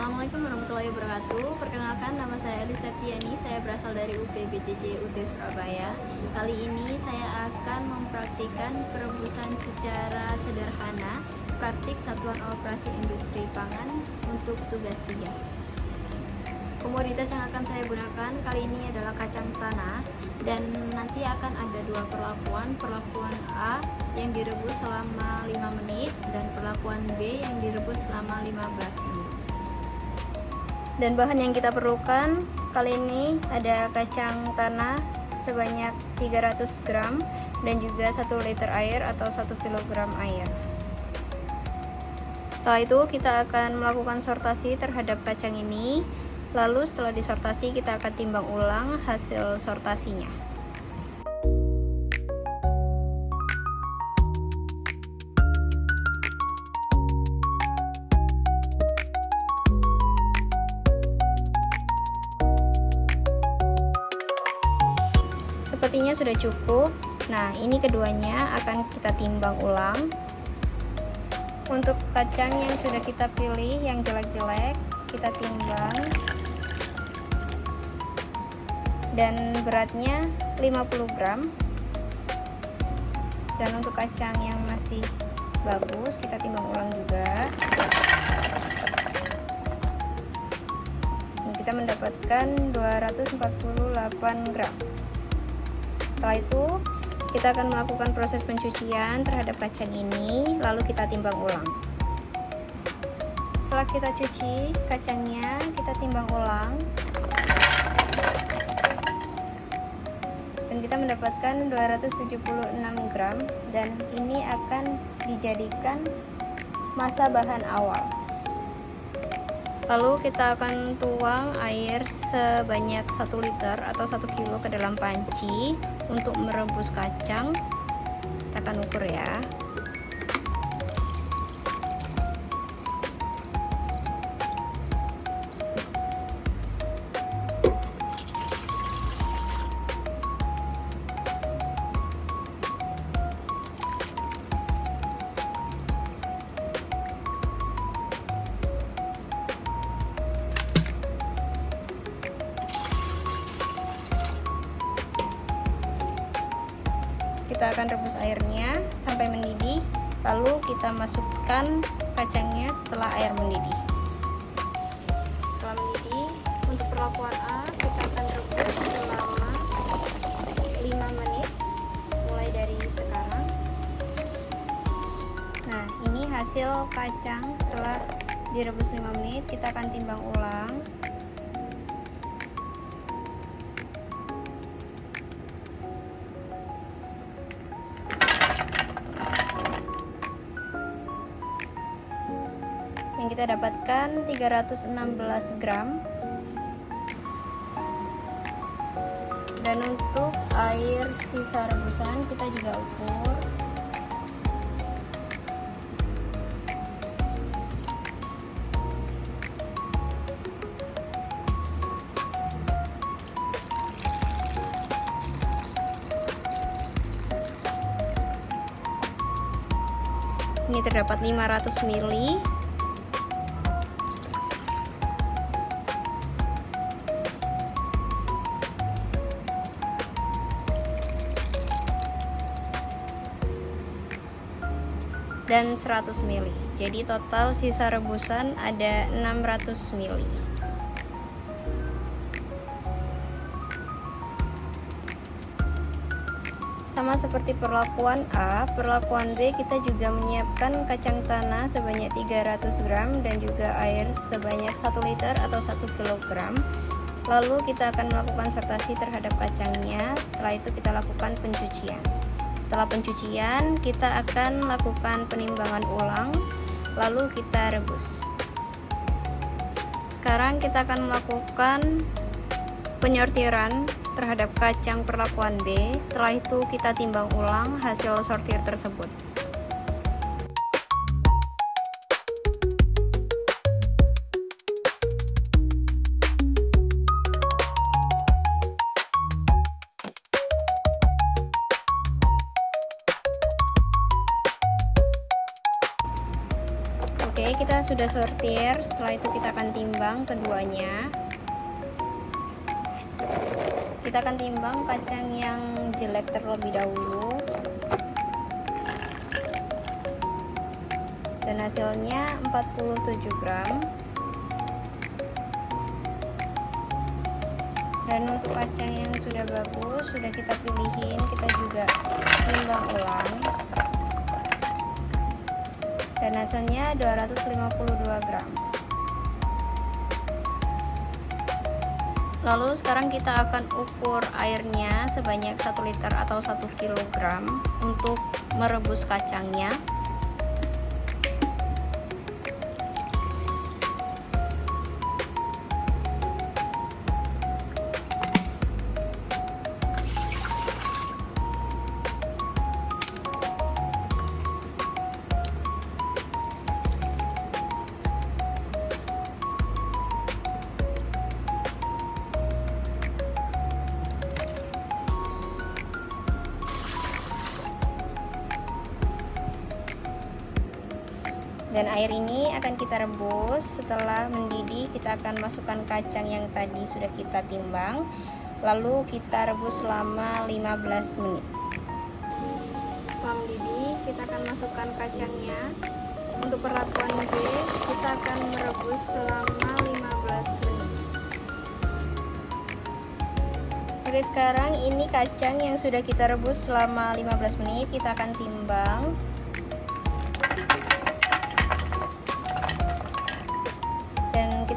Assalamualaikum warahmatullahi wabarakatuh. Perkenalkan, nama saya Elis Septiani. Saya berasal dari UPBCJ UT Surabaya. Kali ini saya akan mempraktikkan perebusan secara sederhana praktik satuan operasi industri pangan untuk tugas 3. Komoditas yang akan saya gunakan kali ini adalah kacang tanah, dan nanti akan ada dua perlakuan. Perlakuan A yang direbus selama 5 menit dan perlakuan B yang direbus selama 15 menit. Dan bahan yang kita perlukan kali ini ada kacang tanah sebanyak 300 gram dan juga 1 liter air atau 1 kilogram air. Setelah itu kita akan melakukan sortasi terhadap kacang ini. Lalu setelah disortasi kita akan timbang ulang hasil sortasinya. Sepertinya sudah cukup. Nah, ini keduanya akan kita timbang ulang. Untuk kacang yang sudah kita pilih yang jelek-jelek, kita timbang. Dan beratnya 50 gram. Dan untuk kacang yang masih bagus, kita timbang ulang juga. Dan kita mendapatkan 248 gram. Setelah itu kita akan melakukan proses pencucian terhadap kacang ini, lalu kita timbang ulang. Setelah kita cuci kacangnya, kita timbang ulang dan kita mendapatkan 276 gram, dan ini akan dijadikan massa bahan awal. Lalu kita akan tuang air sebanyak 1 liter atau 1 kilo ke dalam panci untuk merebus kacang. Kita akan ukur ya. Kita akan rebus airnya sampai mendidih, lalu kita masukkan kacangnya setelah air mendidih. Setelah mendidih, untuk perlakuan A kita akan rebus selama 5 menit mulai dari sekarang. Nah, ini hasil kacang setelah direbus 5 menit. Kita akan timbang ulang. Yang kita dapatkan 316 gram. Dan untuk air sisa rebusan kita juga ukur. Ini terdapat 500 ml. Dan 100 ml. Jadi total sisa rebusan ada 600 ml. Sama seperti perlakuan A, perlakuan B kita juga menyiapkan kacang tanah sebanyak 300 gram dan juga air sebanyak 1 liter atau 1 kilogram. Lalu kita akan melakukan sortasi terhadap kacangnya. Setelah itu kita lakukan pencucian. Setelah pencucian, kita akan lakukan penimbangan ulang, lalu kita rebus. Sekarang kita akan melakukan penyortiran terhadap kacang perlakuan B. Setelah itu kita timbang ulang hasil sortir tersebut. Oke, kita sudah sortir, setelah itu kita akan timbang keduanya. Kita akan timbang kacang yang jelek terlebih dahulu. Dan hasilnya 47 gram. Dan untuk kacang yang sudah bagus, sudah kita pilihin, kita juga timbang ulang. Dan hasilnya 252 gram. Lalu sekarang kita akan ukur airnya sebanyak 1 liter atau 1 kilogram untuk merebus kacangnya. Dan air ini akan kita rebus. Setelah mendidih, kita akan masukkan kacang yang tadi sudah kita timbang, lalu kita rebus selama 15 menit. Setelah mendidih, kita akan masukkan kacangnya. Untuk perlakuan B, kita akan merebus selama 15 menit. Oke, sekarang ini kacang yang sudah kita rebus selama 15 menit, kita akan timbang.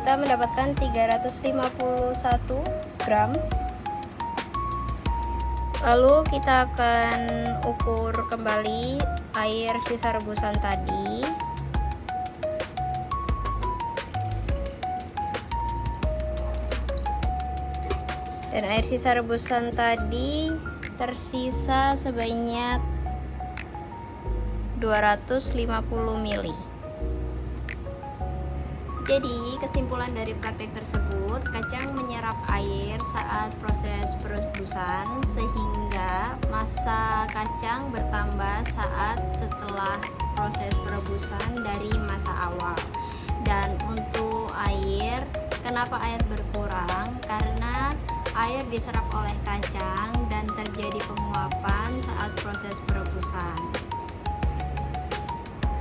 Kita mendapatkan 351 gram. Lalu kita akan ukur kembali air sisa rebusan tadi. Dan air sisa rebusan tadi tersisa sebanyak 250 ml. Jadi, kesimpulan dari praktek tersebut, kacang menyerap air saat proses perebusan sehingga massa kacang bertambah saat setelah proses perebusan dari masa awal. Dan untuk air, kenapa air berkurang? Karena air diserap oleh kacang dan terjadi penguapan saat proses perebusan.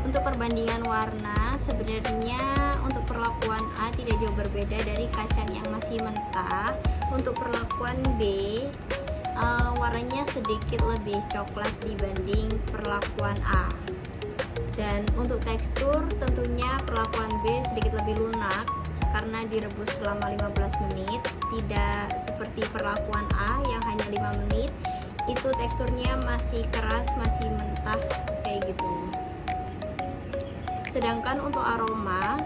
Untuk perbandingan warna, sebenarnya untuk perlakuan A tidak jauh berbeda dari kacang yang masih mentah. Untuk perlakuan B, warnanya sedikit lebih coklat dibanding perlakuan A. Dan untuk tekstur, tentunya perlakuan B sedikit lebih lunak karena direbus selama 15 menit, tidak seperti perlakuan A yang hanya 5 menit. Itu teksturnya masih keras, masih mentah kayak gitu. Sedangkan untuk aroma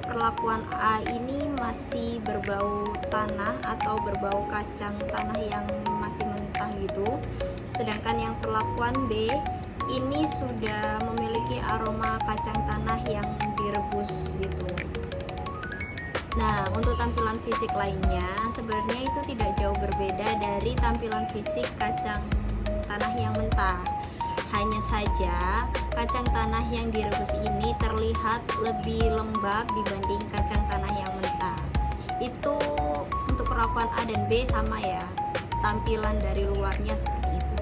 perlakuan A ini masih berbau tanah atau berbau kacang tanah yang masih mentah gitu. Sedangkan yang perlakuan B ini sudah memiliki aroma kacang tanah yang direbus gitu. Nah, untuk tampilan fisik lainnya sebenarnya itu tidak jauh berbeda dari tampilan fisik kacang tanah yang mentah. Hanya saja kacang tanah yang direbus ini terlihat lebih lembab dibanding kacang tanah yang mentah. Itu untuk perlakuan A dan B sama ya, tampilan dari luarnya seperti itu.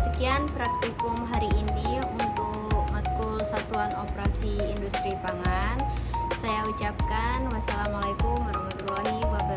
Sekian praktikum hari ini untuk matkul Satuan Operasi Industri Pangan. Saya ucapkan wassalamualaikum warahmatullahi wabarakatuh.